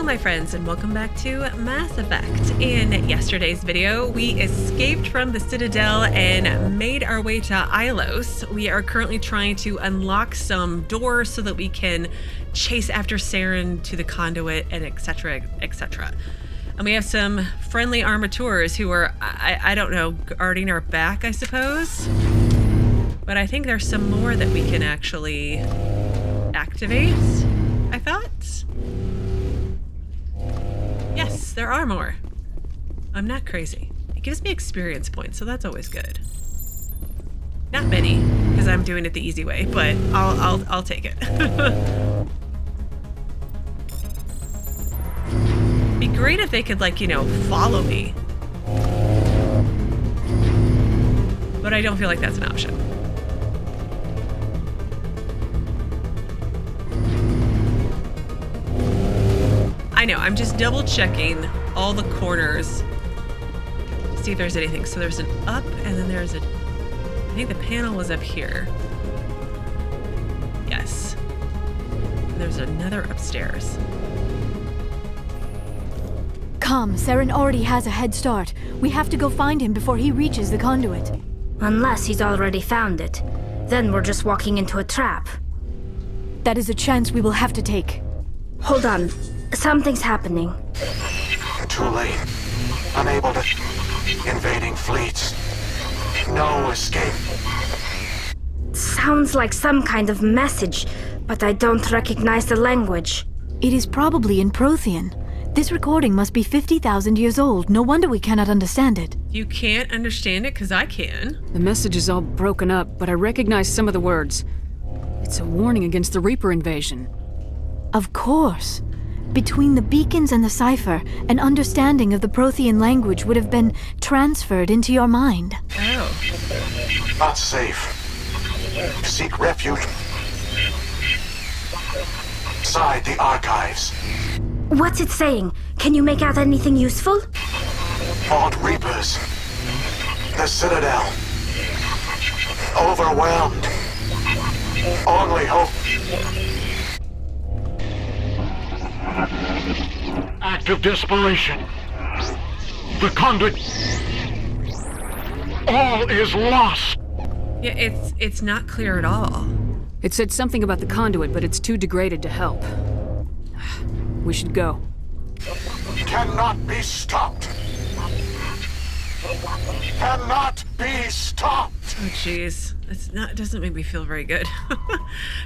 my friends, and welcome back to Mass Effect. In yesterday's video, we escaped from the Citadel and made our way to Ilos. We are currently trying to unlock some doors so that we can chase after Saren to the Conduit and etc, etc. And we have some friendly armateurs who are, I don't know, guarding our back, I suppose. But I think there's some more that we can actually activate, I thought. Yes, there are more. I'm not crazy. It gives me experience points, so that's always good. Not many, because I'm doing it the easy way, but I'll take it. Be great if they could, like, you know, follow me. But I don't feel like that's an option. I know, I'm just double checking all the corners to see if there's anything. So there's an up and then there's a, I think the panel was up here. Yes. And there's another upstairs. Come, Saren already has a head start. We have to go find him before he reaches the conduit. Unless he's already found it. Then we're just walking into a trap. That is a chance we will have to take. Hold on. Something's happening. Too late. Unable to... Invading fleets. No escape. Sounds like some kind of message, but I don't recognize the language. It is probably in Prothean. This recording must be 50,000 years old. No wonder we cannot understand it. You can't understand it, because I can. The message is all broken up, but I recognize some of the words. It's a warning against the Reaper invasion. Of course. Between the beacons and the cipher, an understanding of the Prothean language would have been transferred into your mind. Oh. Not safe. Seek refuge. Inside the archives. What's it saying? Can you make out anything useful? Fought Reapers. The Citadel. Overwhelmed. Only hope. Act of desperation. The Conduit. All is lost. Yeah, it's not clear at all. It said something about the conduit, but it's too degraded to help. We should go. Cannot be stopped. Cannot be stopped. Oh, jeez. It doesn't make me feel very good.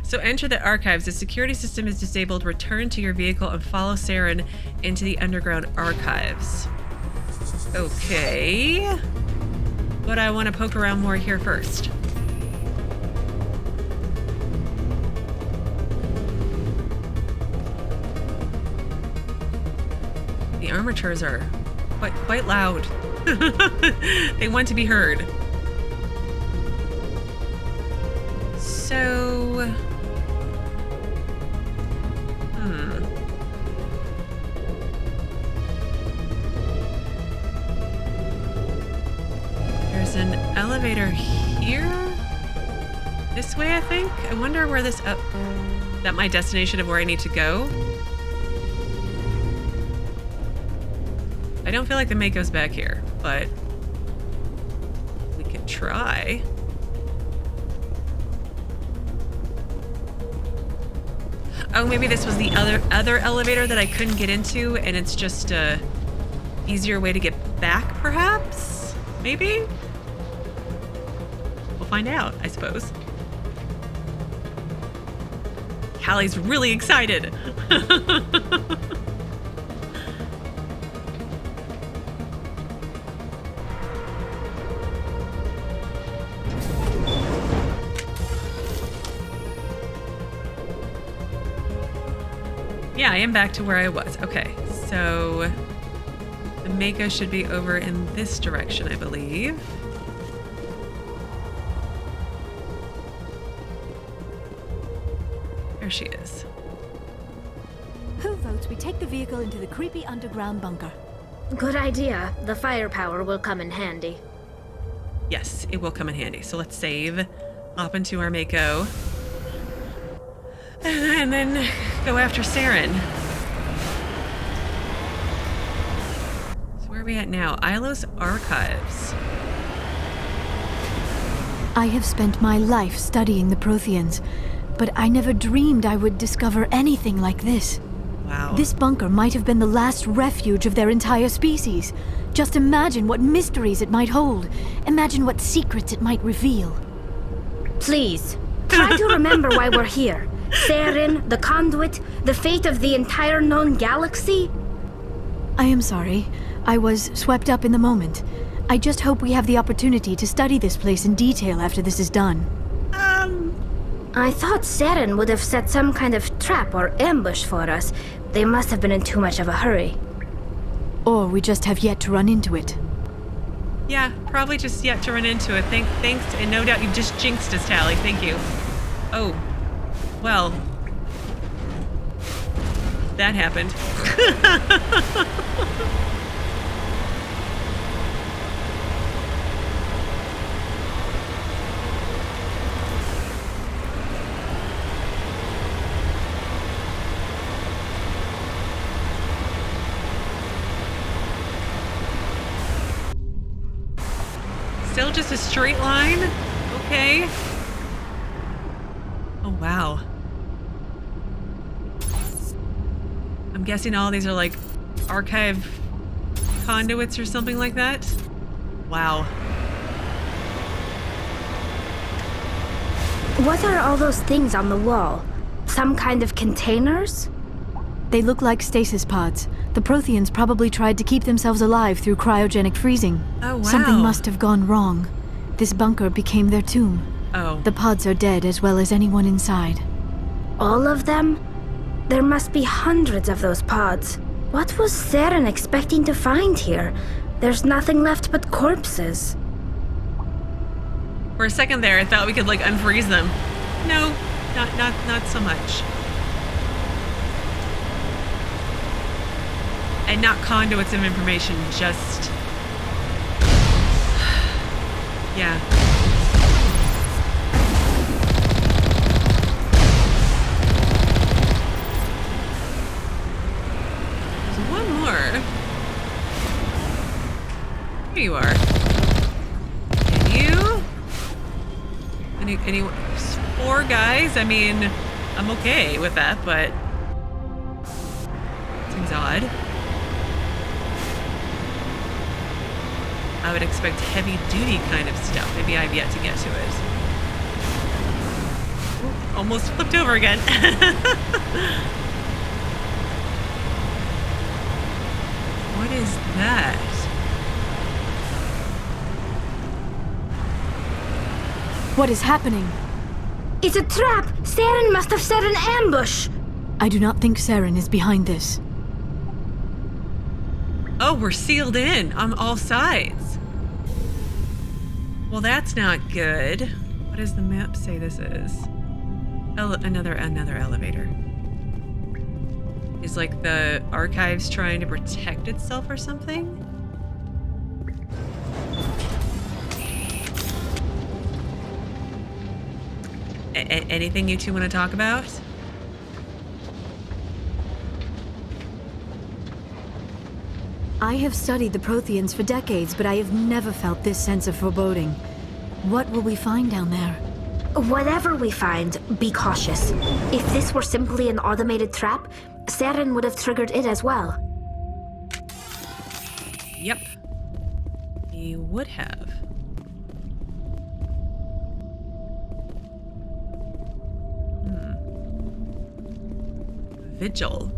So enter the archives. The security system is disabled. Return to your vehicle and follow Saren into the underground archives. Okay. But I want to poke around more here first. The armatures are quite loud. They want to be heard. So, There's an elevator here? This way, I think? I wonder where this up... Is that my destination of where I need to go? I don't feel like the Mako's back here, but we could try. Oh, maybe this was the other elevator that I couldn't get into, and it's just a easier way to get back, perhaps? Maybe? We'll find out, I suppose. Callie's really excited. Yeah, I am back to where I was. Okay, so the Mako should be over in this direction, I believe. There she is. Who votes we take the vehicle into the creepy underground bunker? Good idea. The firepower will come in handy. Yes, it will come in handy. So let's save, hop into our Mako, and then go after Saren. Where are we at now? Ilos Archives. I have spent my life studying the Protheans, but I never dreamed I would discover anything like this. Wow. This bunker might have been the last refuge of their entire species. Just imagine what mysteries it might hold. Imagine what secrets it might reveal. Please, try to remember why we're here. Saren, the Conduit, the fate of the entire known galaxy. I am sorry. I was swept up in the moment. I just hope we have the opportunity to study this place in detail after this is done. I thought Saren would have set some kind of trap or ambush for us. They must have been in too much of a hurry. Or we just have yet to run into it. Yeah, probably just yet to run into it. Thanks, and no doubt you've just jinxed us, Tali. Thank you. Oh, well, that happened. Still just a straight line? Okay. Oh, wow. I'm guessing all these are like archive conduits or something like that? Wow. What are all those things on the wall? Some kind of containers? They look like stasis pods. The Protheans probably tried to keep themselves alive through cryogenic freezing. Oh, wow. Something must have gone wrong. This bunker became their tomb. Oh. The pods are dead as well as anyone inside. All of them? There must be hundreds of those pods. What was Saren expecting to find here? There's nothing left but corpses. For a second there, I thought we could like unfreeze them. No, not so much. And not conduits of information, just... yeah. There's one more. Here you are. And you? Any 4 guys? I mean, I'm okay with that, but... seems odd. I would expect heavy-duty kind of stuff. Maybe I've yet to get to it. Ooh, almost flipped over again. What is that? What is happening? It's a trap! Saren must have set an ambush! I do not think Saren is behind this. Oh, we're sealed in on all sides. Well, that's not good. What does the map say this is? Another elevator. Is like the archives trying to protect itself or something? Anything you two want to talk about? I have studied the Protheans for decades, but I have never felt this sense of foreboding. What will we find down there? Whatever we find, be cautious. If this were simply an automated trap, Saren would have triggered it as well. Yep. He would have. Vigil.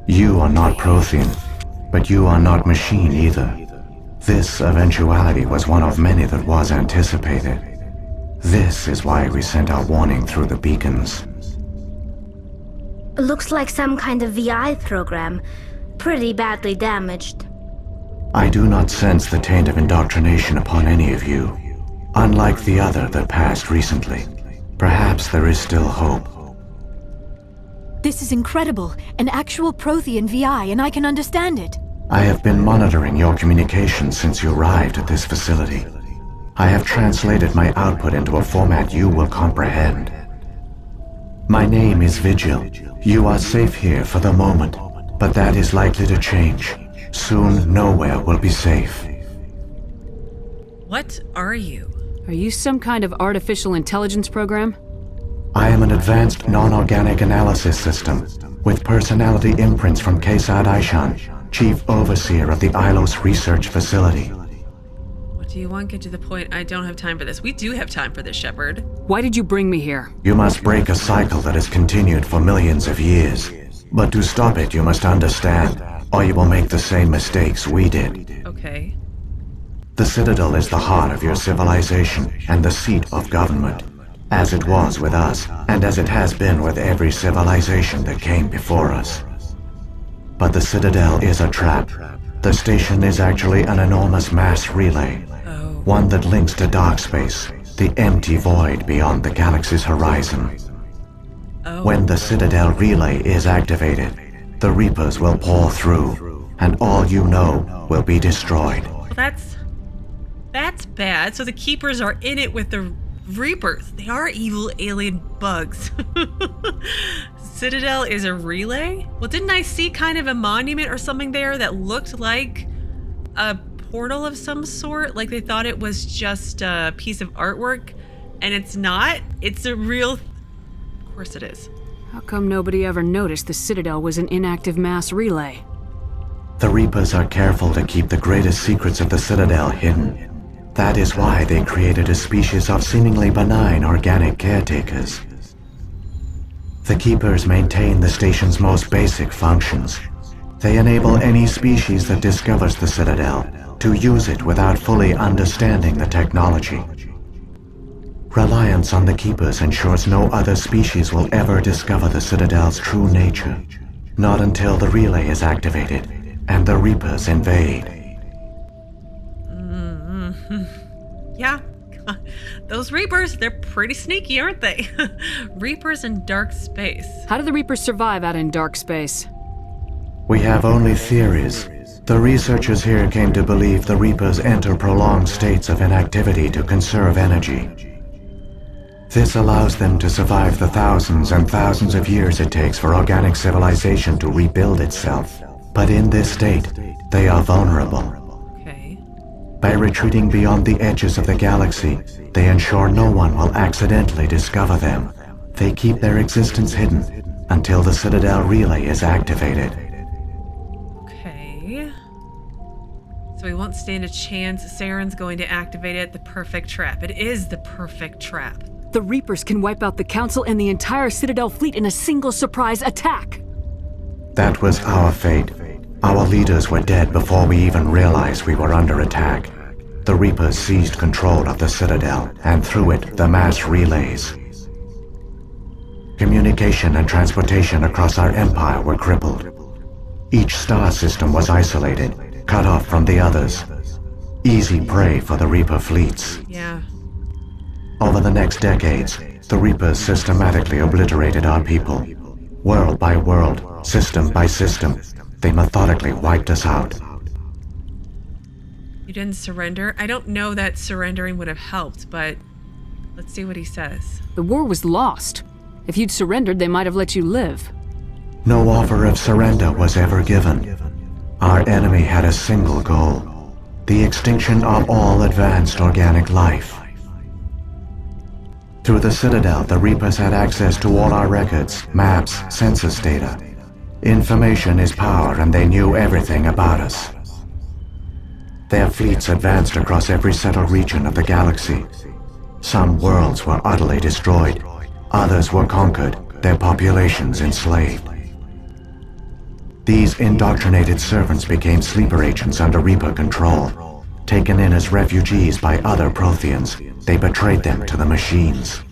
You are not Prothean, but you are not machine either. This eventuality was one of many that was anticipated. This is why we sent our warning through the beacons. Looks like some kind of VI program. Pretty badly damaged. I do not sense the taint of indoctrination upon any of you, unlike the other that passed recently. Perhaps there is still hope. This is incredible. An actual Prothean VI, and I can understand it. I have been monitoring your communications since you arrived at this facility. I have translated my output into a format you will comprehend. My name is Vigil. You are safe here for the moment, but that is likely to change. Soon, nowhere will be safe. What are you? Are you some kind of artificial intelligence program? I am an advanced non-organic analysis system, with personality imprints from Kesad Aishan, Chief Overseer of the Ilos Research Facility. What do you want? Get to the point. I don't have time for this. We do have time for this, Shepard. Why did you bring me here? You must break a cycle that has continued for millions of years. But to stop it, you must understand, or you will make the same mistakes we did. Okay. The Citadel is the heart of your civilization and the seat of government, as it was with us, and as it has been with every civilization that came before us. But the Citadel is a trap. The station is actually an enormous mass relay, one that links to dark space, the empty void beyond the galaxy's horizon. When the Citadel relay is activated, the Reapers will pour through, and all you know will be destroyed. Well, that's bad. So the Keepers are in it with the Reapers. They are evil alien bugs. Citadel is a relay? Well, didn't I see kind of a monument or something there that looked like a portal of some sort? Like they thought it was just a piece of artwork, and it's not. It's a real... Of course it is. How come nobody ever noticed the Citadel was an inactive mass relay? The Reapers are careful to keep the greatest secrets of the Citadel hidden. That is why they created a species of seemingly benign organic caretakers. The Keepers maintain the station's most basic functions. They enable any species that discovers the Citadel to use it without fully understanding the technology. Reliance on the Keepers ensures no other species will ever discover the Citadel's true nature, not until the relay is activated and the Reapers invade. Yeah. Those Reapers, they're pretty sneaky, aren't they? Reapers in dark space. How do the Reapers survive out in dark space? We have only theories. The researchers here came to believe the Reapers enter prolonged states of inactivity to conserve energy. This allows them to survive the thousands and thousands of years it takes for organic civilization to rebuild itself. But in this state, they are vulnerable. By retreating beyond the edges of the galaxy, they ensure no one will accidentally discover them. They keep their existence hidden until the Citadel relay is activated. Okay. So we won't stand a chance. Saren's going to activate it. The perfect trap. It is the perfect trap. The Reapers can wipe out the Council and the entire Citadel fleet in a single surprise attack. That was our fate. Our leaders were dead before we even realized we were under attack. The Reapers seized control of the Citadel, and through it, the mass relays. Communication and transportation across our empire were crippled. Each star system was isolated, cut off from the others. Easy prey for the Reaper fleets. Yeah. Over the next decades, the Reapers systematically obliterated our people. World by world, system by system, they methodically wiped us out. You didn't surrender? I don't know that surrendering would have helped, but let's see what he says. The war was lost. If you'd surrendered, they might have let you live. No offer of surrender was ever given. Our enemy had a single goal: the extinction of all advanced organic life. Through the Citadel, the Reapers had access to all our records, maps, census data. Information is power, and they knew everything about us. Their fleets advanced across every settled region of the galaxy. Some worlds were utterly destroyed, others were conquered, their populations enslaved. These indoctrinated servants became sleeper agents under Reaper control. Taken in as refugees by other Protheans, they betrayed them to the machines.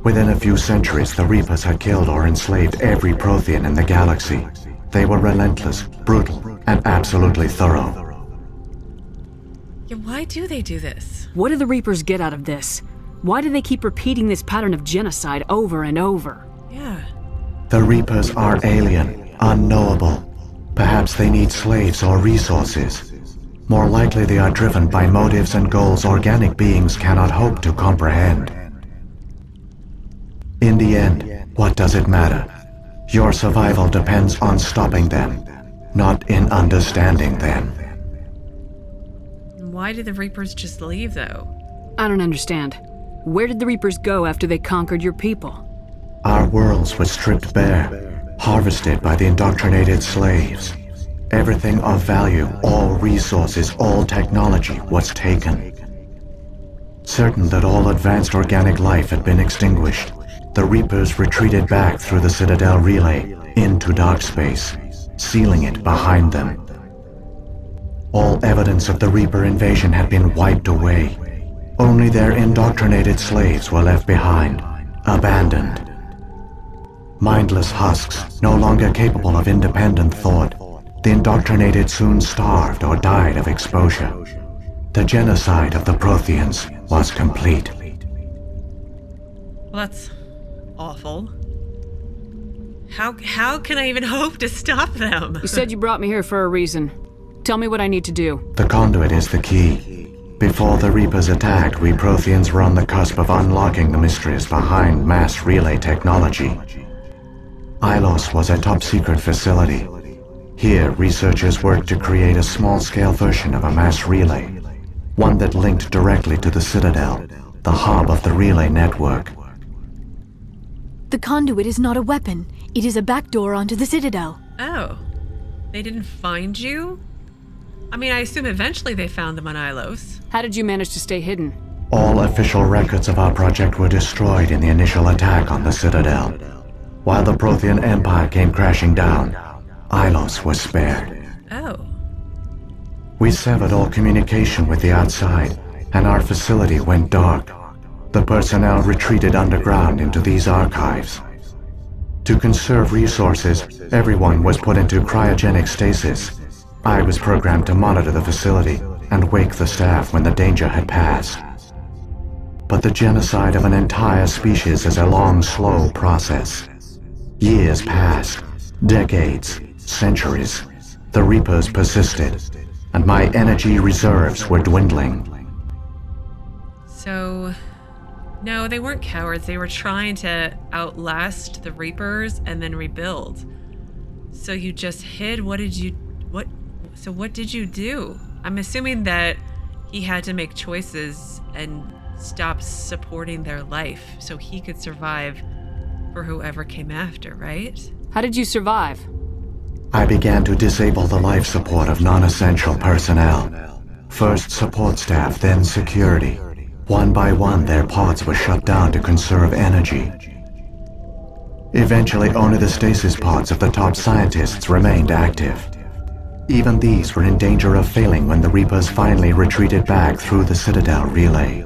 Within a few centuries, the Reapers had killed or enslaved every Prothean in the galaxy. They were relentless, brutal, and absolutely thorough. Yeah, why do they do this? What do the Reapers get out of this? Why do they keep repeating this pattern of genocide over and over? Yeah. The Reapers are alien, unknowable. Perhaps they need slaves or resources. More likely they are driven by motives and goals organic beings cannot hope to comprehend. In the end, what does it matter? Your survival depends on stopping them. not in understanding them. Why did the Reapers just leave, though? I don't understand. Where did the Reapers go after they conquered your people? Our worlds were stripped bare, harvested by the indoctrinated slaves. Everything of value, all resources, all technology was taken. Certain that all advanced organic life had been extinguished, the Reapers retreated back through the Citadel relay into dark space, sealing it behind them. All evidence of the Reaper invasion had been wiped away. Only their indoctrinated slaves were left behind, abandoned. Mindless husks, no longer capable of independent thought, the indoctrinated soon starved or died of exposure. The genocide of the Protheans was complete. Well, that's awful. How can I even hope to stop them? You said you brought me here for a reason. Tell me what I need to do. The Conduit is the key. Before the Reapers attacked, we Protheans were on the cusp of unlocking the mysteries behind mass relay technology. Ilos was a top-secret facility. Here, researchers worked to create a small-scale version of a mass relay, one that linked directly to the Citadel, the hub of the relay network. The Conduit is not a weapon. It is a backdoor onto the Citadel. Oh. They didn't find you? I mean, I assume eventually they found them on Ilos. How did you manage to stay hidden? All official records of our project were destroyed in the initial attack on the Citadel. While the Prothean Empire came crashing down, Ilos was spared. Oh. We severed all communication with the outside, and our facility went dark. The personnel retreated underground into these archives. To conserve resources, everyone was put into cryogenic stasis. I was programmed to monitor the facility and wake the staff when the danger had passed. But the genocide of an entire species is a long, slow process. Years passed, decades, centuries. The Reapers persisted, and my energy reserves were dwindling. So... No, they weren't cowards. They were trying to outlast the Reapers and then rebuild. So you just hid? What did you do? I'm assuming that he had to make choices and stop supporting their life so he could survive for whoever came after, right? How did you survive? I began to disable the life support of non-essential personnel. First support staff, then security. One by one, their pods were shut down to conserve energy. Eventually, only the stasis pods of the top scientists remained active. Even these were in danger of failing when the Reapers finally retreated back through the Citadel relay.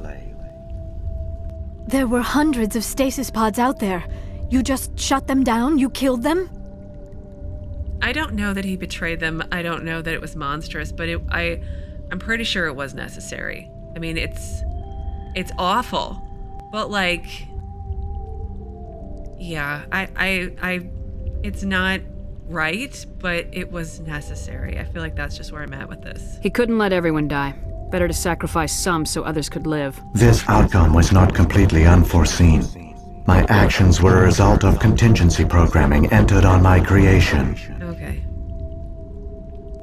There were hundreds of stasis pods out there. You just shut them down? You killed them? I don't know that he betrayed them. I don't know that it was monstrous, but I'm pretty sure it was necessary. I mean, it's awful, but like, yeah, it's not right, but it was necessary. I feel like that's just where I'm at with this. He couldn't let everyone die. Better to sacrifice some so others could live. This outcome was not completely unforeseen. My actions were a result of contingency programming entered on my creation. Okay.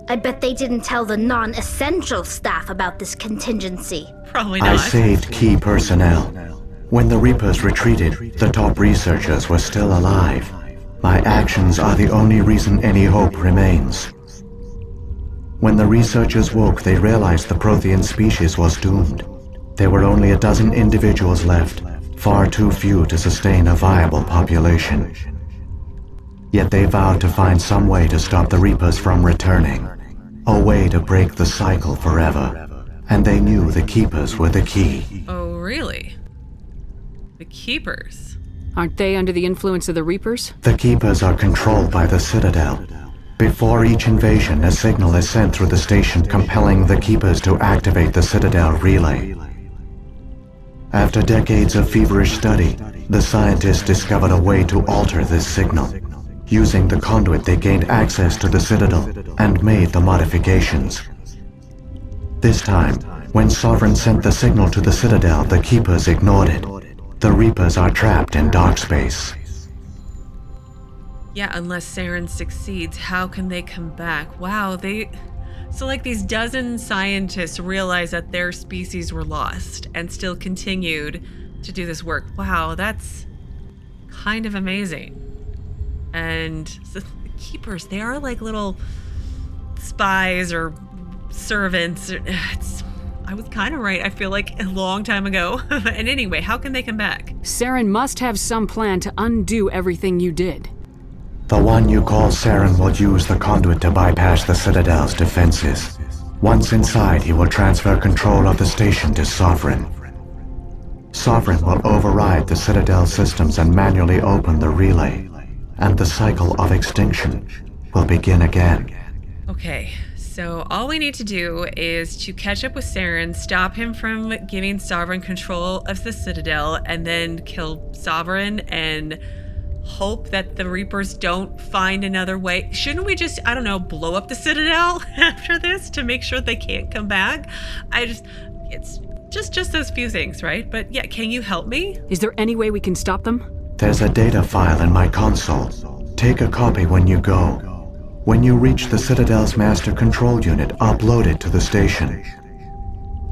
I bet they didn't tell the non-essential staff about this contingency. Probably not. I saved key personnel. When the Reapers retreated, the top researchers were still alive. My actions are the only reason any hope remains. When the researchers woke, they realized the Prothean species was doomed. There were only a dozen individuals left, far too few to sustain a viable population. Yet they vowed to find some way to stop the Reapers from returning, a way to break the cycle forever. And they knew the Keepers were the key. Oh, really? The Keepers? Aren't they under the influence of the Reapers? The Keepers are controlled by the Citadel. Before each invasion, a signal is sent through the station compelling the Keepers to activate the Citadel relay. After decades of feverish study, the scientists discovered a way to alter this signal. Using the Conduit, they gained access to the Citadel and made the modifications. This time, when Sovereign sent the signal to the Citadel, the Keepers ignored it. The Reapers are trapped in dark space. Yeah, unless Saren succeeds, how can they come back? Wow, so like these dozen scientists realized that their species were lost and still continued to do this work. Wow, that's kind of amazing. And so the keepers, they are like little spies or servants. I was kind of right, I feel like, a long time ago. And anyway, how can they come back? Saren must have some plan to undo everything you did. The one you call Saren will use the Conduit to bypass the Citadel's defenses. Once inside, he will transfer control of the station to Sovereign. Sovereign will override the Citadel systems and manually open the relay, and the cycle of extinction will begin again. Okay, so all we need to do is to catch up with Saren, stop him from giving Sovereign control of the Citadel, and then kill Sovereign and hope that the Reapers don't find another way. Shouldn't we just, I don't know, blow up the Citadel after this to make sure they can't come back? It's just those few things, right? But yeah, can you help me? Is there any way we can stop them? There's a data file in my console. Take a copy when you go. When you reach the Citadel's master control unit, upload it to the station.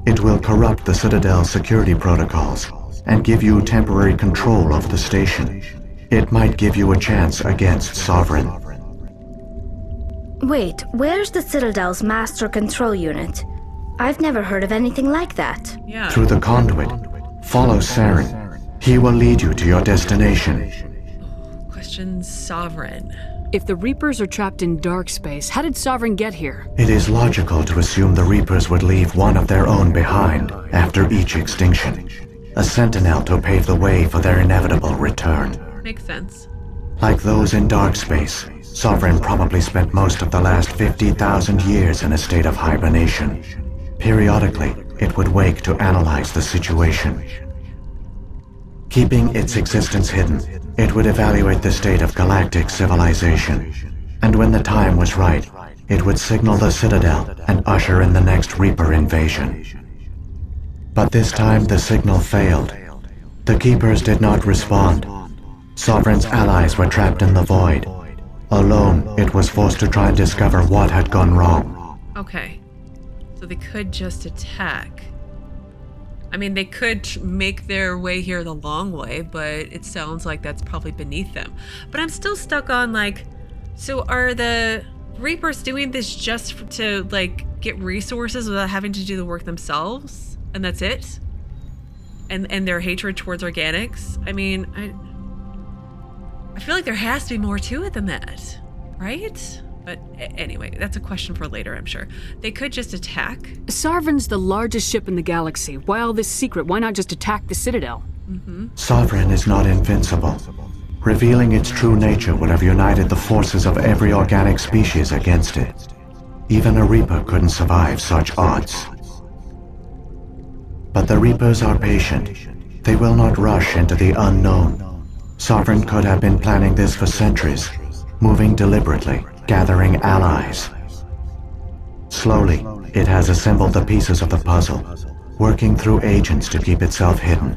It will corrupt the Citadel's security protocols and give you temporary control of the station. It might give you a chance against Sovereign. Wait, where's the Citadel's master control unit? I've never heard of anything like that. Yeah. Through the Conduit, follow Saren. He will lead you to your destination. Question Sovereign. If the Reapers are trapped in dark space, how did Sovereign get here? It is logical to assume the Reapers would leave one of their own behind after each extinction. A sentinel to pave the way for their inevitable return. Makes sense. Like those in dark space, Sovereign probably spent most of the last 50,000 years in a state of hibernation. Periodically, it would wake to analyze the situation. Keeping its existence hidden, it would evaluate the state of galactic civilization. And when the time was right, it would signal the Citadel and usher in the next Reaper invasion. But this time the signal failed. The Keepers did not respond. Sovereign's allies were trapped in the void. Alone, it was forced to try and discover what had gone wrong. Okay. So they could just attack. I mean, they could make their way here the long way, but it sounds like that's probably beneath them. But I'm still stuck on, like, so are the Reapers doing this just to, like, get resources without having to do the work themselves? And that's it? And their hatred towards organics? I mean, I feel like there has to be more to it than that, right? But anyway, that's a question for later, I'm sure. They could just attack. Sovereign's the largest ship in the galaxy. Why all this secret? Why not just attack the Citadel? Sovereign is not invincible. Revealing its true nature would have united the forces of every organic species against it. Even a Reaper couldn't survive such odds. But the Reapers are patient. They will not rush into the unknown. Sovereign could have been planning this for centuries, moving deliberately, gathering allies. Slowly, it has assembled the pieces of the puzzle, working through agents to keep itself hidden.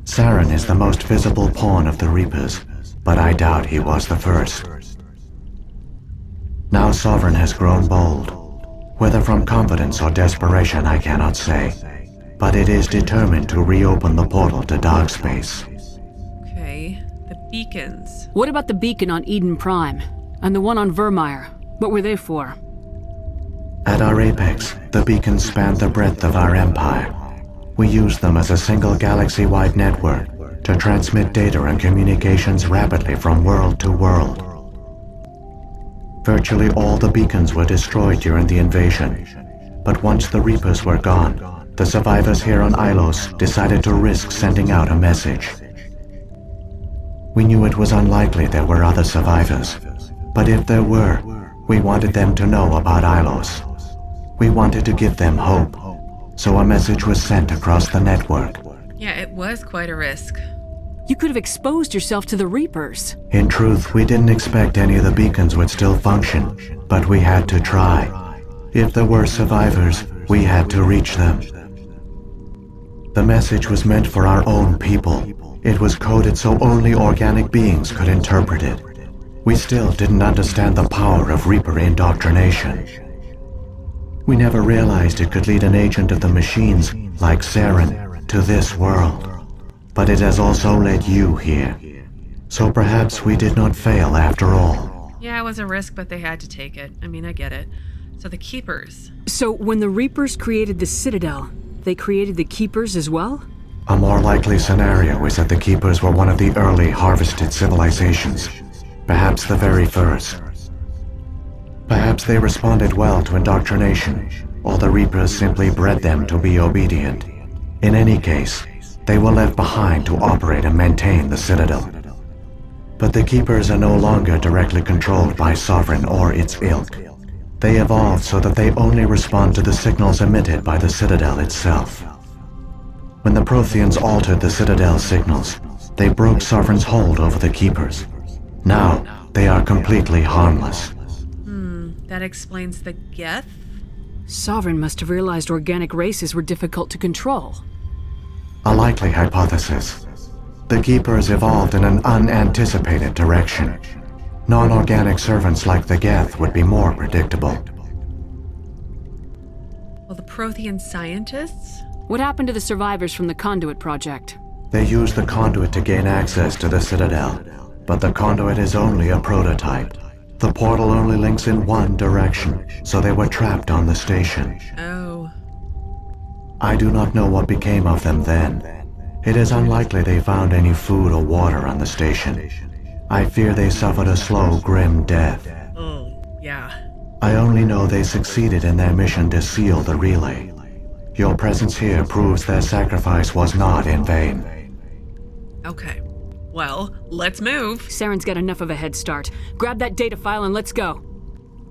Saren is the most visible pawn of the Reapers, but I doubt he was the first. Now Sovereign has grown bold. Whether from confidence or desperation, I cannot say. But it is determined to reopen the portal to dark space. Okay, the beacons. What about the beacon on Eden Prime? And the one on Vermeer? What were they for? At our apex, the beacons spanned the breadth of our empire. We used them as a single galaxy-wide network to transmit data and communications rapidly from world to world. Virtually all the beacons were destroyed during the invasion, but once the Reapers were gone, the survivors here on Ilos decided to risk sending out a message. We knew it was unlikely there were other survivors, but if there were, we wanted them to know about Ilos. We wanted to give them hope, so a message was sent across the network. Yeah, it was quite a risk. You could have exposed yourself to the Reapers. In truth, we didn't expect any of the beacons would still function, but we had to try. If there were survivors, we had to reach them. The message was meant for our own people. It was coded so only organic beings could interpret it. we still didn't understand the power of Reaper indoctrination. We never realized it could lead an agent of the machines, like Saren, to this world. But it has also led you here. So perhaps we did not fail after all. Yeah, it was a risk, but they had to take it. I mean, I get it. So the Keepers. So when the Reapers created the Citadel, they created the Keepers as well? A more likely scenario is that the Keepers were one of the early harvested civilizations. Perhaps the very first. Perhaps they responded well to indoctrination, or the Reapers simply bred them to be obedient. In any case, they were left behind to operate and maintain the Citadel. But the Keepers are no longer directly controlled by Sovereign or its ilk. They evolved so that they only respond to the signals emitted by the Citadel itself. When the Protheans altered the Citadel's signals, they broke Sovereign's hold over the Keepers. Now, they are completely harmless. That explains the Geth? Sovereign must have realized organic races were difficult to control. A likely hypothesis. The Keepers evolved in an unanticipated direction. Non-organic servants like the Geth would be more predictable. Well, the Prothean scientists? What happened to the survivors from the Conduit project? They used the Conduit to gain access to the Citadel, but the Conduit is only a prototype. The portal only links in one direction, so they were trapped on the station. Oh. I do not know what became of them then. It is unlikely they found any food or water on the station. I fear they suffered a slow, grim death. Oh, yeah. I only know they succeeded in their mission to seal the relay. Your presence here proves their sacrifice was not in vain. Okay. Well, let's move. Saren's got enough of a head start. Grab that data file and let's go.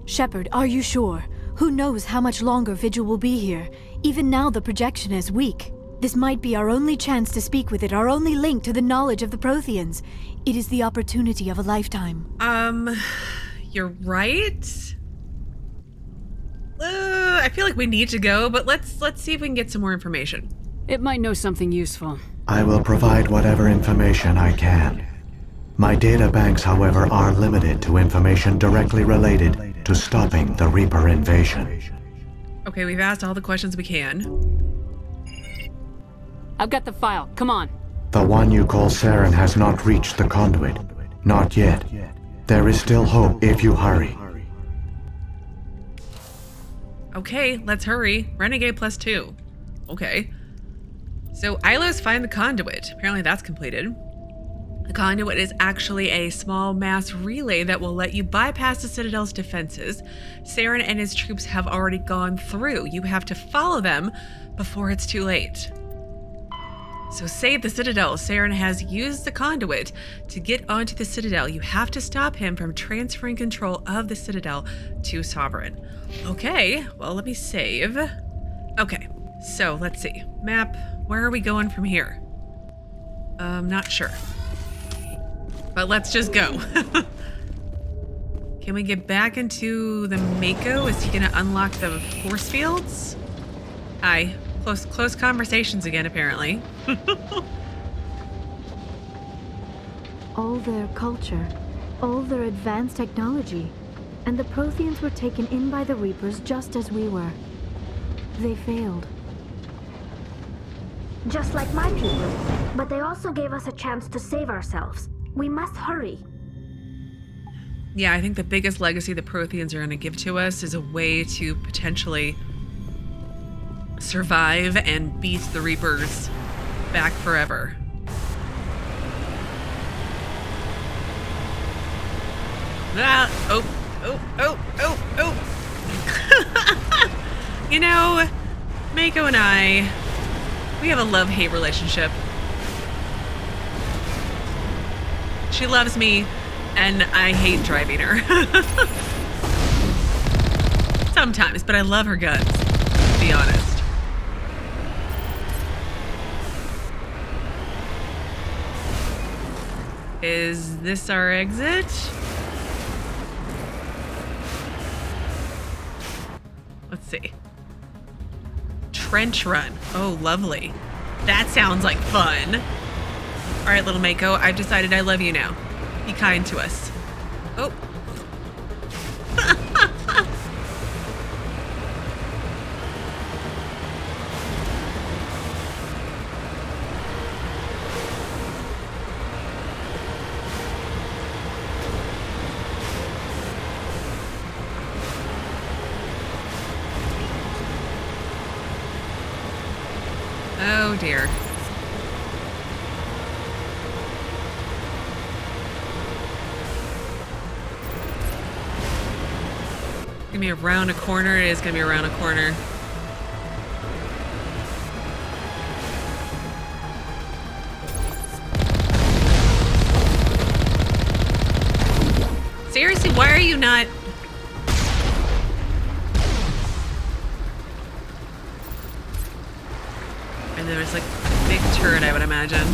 Shepard, are you sure? Who knows how much longer Vigil will be here? Even now the projection is weak. This might be our only chance to speak with it, our only link to the knowledge of the Protheans. It is the opportunity of a lifetime. You're right. I feel like we need to go, but let's see if we can get some more information. It might know something useful. I will provide whatever information I can. My data banks, however, are limited to information directly related to stopping the Reaper invasion. Okay, we've asked all the questions we can. I've got the file. Come on. The one you call Saren has not reached the Conduit. Not yet. There is still hope if you hurry. Okay, let's hurry. Renegade +2. Okay. So, Ilos find the Conduit. Apparently that's completed. The Conduit is actually a small mass relay that will let you bypass the Citadel's defenses. Saren and his troops have already gone through. You have to follow them before it's too late. So save the Citadel. Saren has used the Conduit to get onto the Citadel. You have to stop him from transferring control of the Citadel to Sovereign. Okay, well, let me save. Okay, so let's see. Map, where are we going from here? Not sure. But let's just go. Can we get back into the Mako? Is he gonna unlock the force fields? Hi. Close conversations again, apparently. All their culture, all their advanced technology, and the Protheans were taken in by the Reapers just as we were. They failed. Just like my people. But they also gave us a chance to save ourselves. We must hurry. Yeah, I think the biggest legacy the Protheans are going to give to us is a way to potentially survive and beat the Reapers back forever. Oh. You know, Mako and I, we have a love-hate relationship. She loves me, and I hate driving her. Sometimes, but I love her guns, to be honest. Is this our exit? Let's see. Trench run. Oh, lovely. That sounds like fun. All right, little Mako, I've decided I love you now. Be kind to us. Oh. Oh dear. It's gonna be around a corner. It is gonna be around a corner. Seriously, why are you not? And there's like a big turret, I would imagine.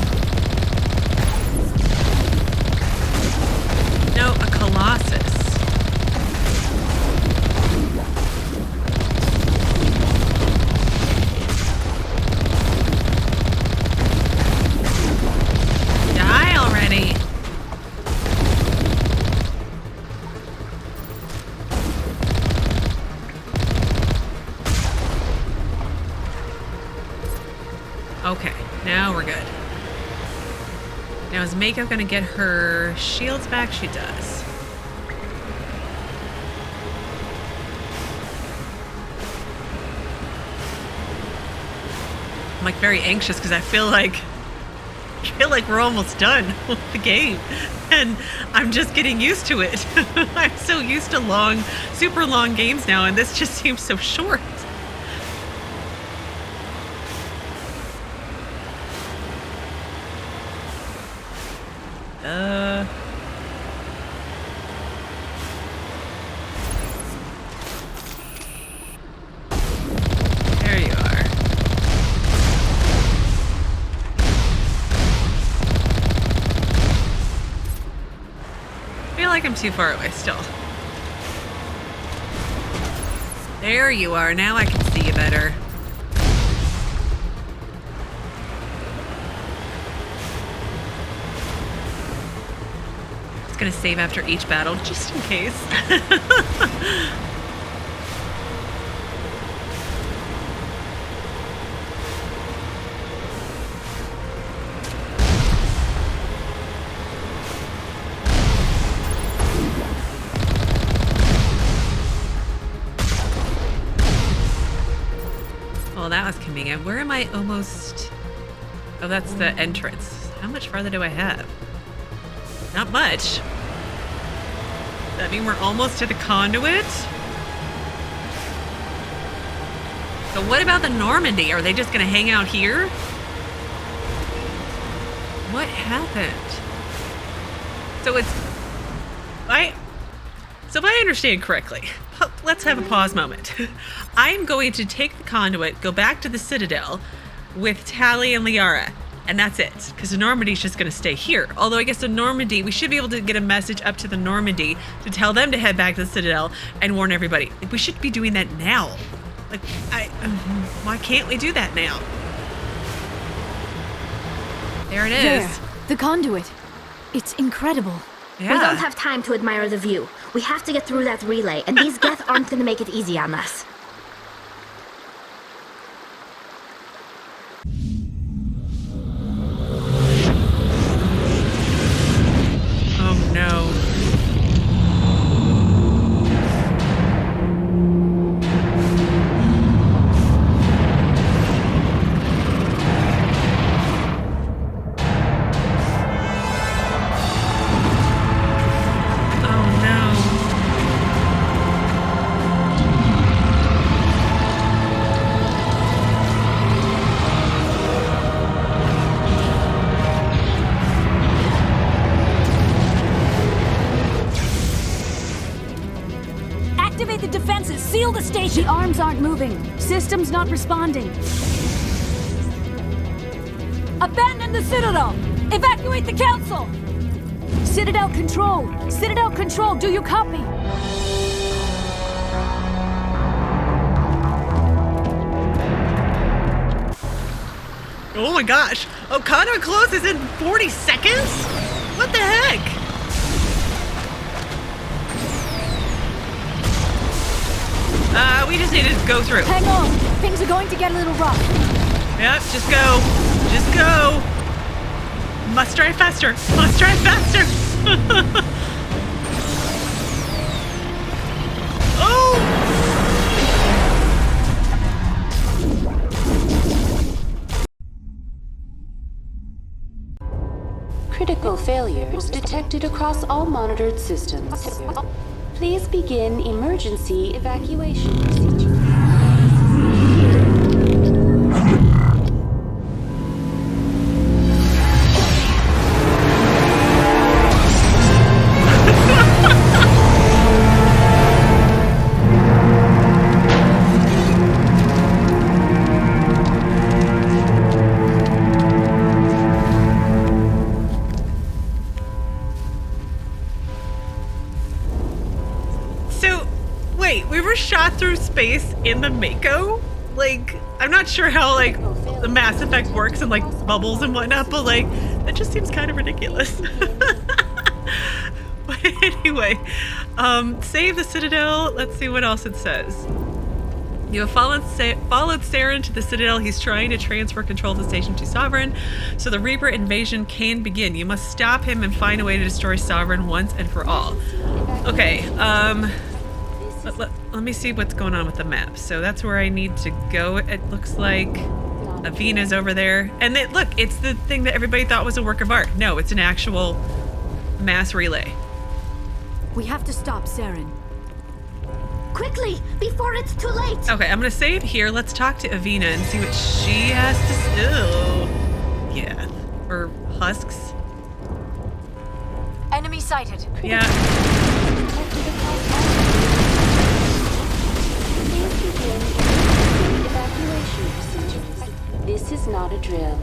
No, a Colossus. Die already. Okay, now we're good. Now is Mako gonna get her shields back? She does. I'm like very anxious because I feel like we're almost done with the game. And I'm just getting used to it. I'm so used to long, super long games now, and this just seems so short. There you are. I feel like I'm too far away still. There you are. Now I can see you better. Gonna save after each battle just in case. Well, that was convenient. Where am I almost? Oh, that's the entrance. How much farther do I have? Not much. That mean we're almost to the Conduit? So what about the Normandy? Are they just gonna hang out here? What happened? So it's... So if I understand correctly, let's have a pause moment. I'm going to take the Conduit, go back to the Citadel with Tali and Liara. And that's it, because the Normandy's just going to stay here. Although I guess the Normandy, we should be able to get a message up to the Normandy to tell them to head back to the Citadel and warn everybody. Like, we should be doing that now. Like, why can't we do that now? There it is. There, the Conduit. It's incredible. Yeah. We don't have time to admire the view. We have to get through that relay, and these Geth aren't going to make it easy on us. Oh no. Activate the defenses! Seal the station! The arms aren't moving. Systems not responding. Abandon the Citadel! Evacuate the Council! Citadel Control! Citadel Control, do you copy? Oh my gosh. Oh, Conduit closes in 40 seconds? What the heck? We just need to go through. Hang on. Things are going to get a little rough. Yep, just go. Just go. Must drive faster. Must drive faster. Oh! Critical failures detected across all monitored systems. Please begin emergency evacuation procedure. Shot through space in the Mako? Like, I'm not sure how, like, the Mass Effect works and, like, bubbles and whatnot, but, like, that just seems kind of ridiculous. But anyway, save the Citadel. Let's see what else it says. You have followed Saren to the Citadel. He's trying to transfer control of the station to Sovereign, so the Reaper invasion can begin. You must stop him and find a way to destroy Sovereign once and for all. Okay, let me see what's going on with the map. So that's where I need to go. It looks like Avena's over there. And look, it's the thing that everybody thought was a work of art. No, it's an actual mass relay. We have to stop Saren. Quickly, before it's too late! Okay, I'm gonna save here. Let's talk to Avena and see what she has to say. Oh, yeah. Or husks. Enemy sighted. Yeah. Evacuation procedures. This is not a drill.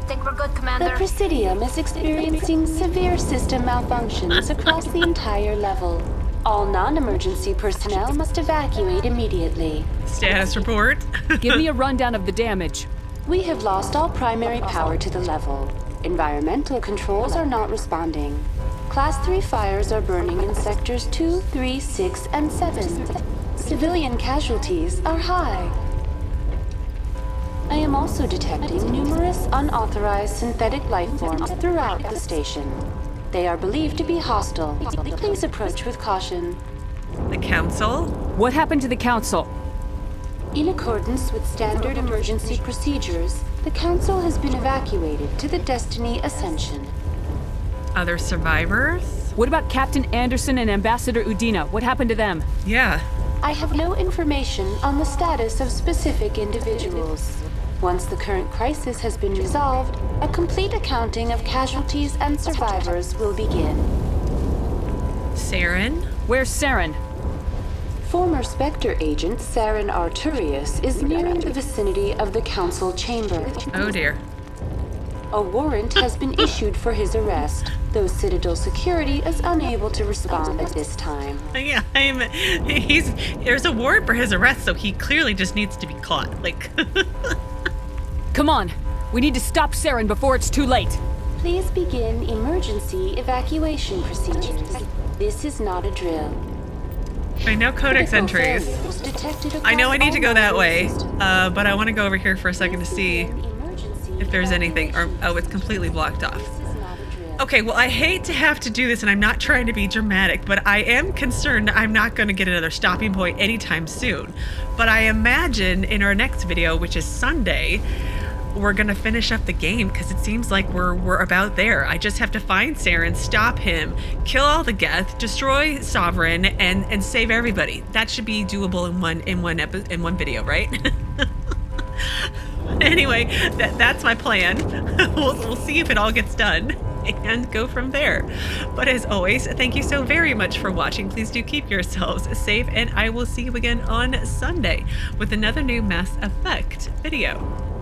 Think we're good, The Commander? Presidium is experiencing severe system malfunctions across the entire level. All non-emergency personnel must evacuate immediately. Status report. Give me a rundown of the damage. We have lost all primary power to the level. Environmental controls are not responding. Class 3 fires are burning in sectors 2, 3, 6, and 7. Civilian casualties are high. I am also detecting numerous unauthorized synthetic life forms throughout the station. They are believed to be hostile. Please approach with caution. The Council? What happened to the Council? In accordance with standard emergency procedures, the Council has been evacuated to the Destiny Ascension. Other survivors? What about Captain Anderson and Ambassador Udina? What happened to them? Yeah. I have no information on the status of specific individuals. Once the current crisis has been resolved, a complete accounting of casualties and survivors will begin. Saren? Where's Saren? Former Spectre agent Saren Arturius is nearing the vicinity of the Council chamber. Oh dear. A warrant has been issued for his arrest, though Citadel security is unable to respond at this time. Yeah, there's a warrant for his arrest, so he clearly just needs to be caught. Like, Come on. We need to stop Saren before it's too late. Please begin emergency evacuation procedures. This is not a drill. I know codex Critical entries. failures detected I know I across need to all go that way, monitored systems. but I want to go over here for a second to see Emergency if there's anything. Or oh, it's completely blocked off. This is not a drill. Okay, well, I hate to have to do this, and I'm not trying to be dramatic, but I am concerned I'm not going to get another stopping point anytime soon. But I imagine in our next video, which is Sunday, we're going to finish up the game, because it seems like we're about there. I just have to find Saren, stop him, kill all the Geth, destroy Sovereign, and save everybody. That should be doable in one video, right? Anyway, that's my plan. We'll see if it all gets done and go from there. But as always, thank you so very much for watching. Please do keep yourselves safe, and I will see you again on Sunday with another new Mass Effect video.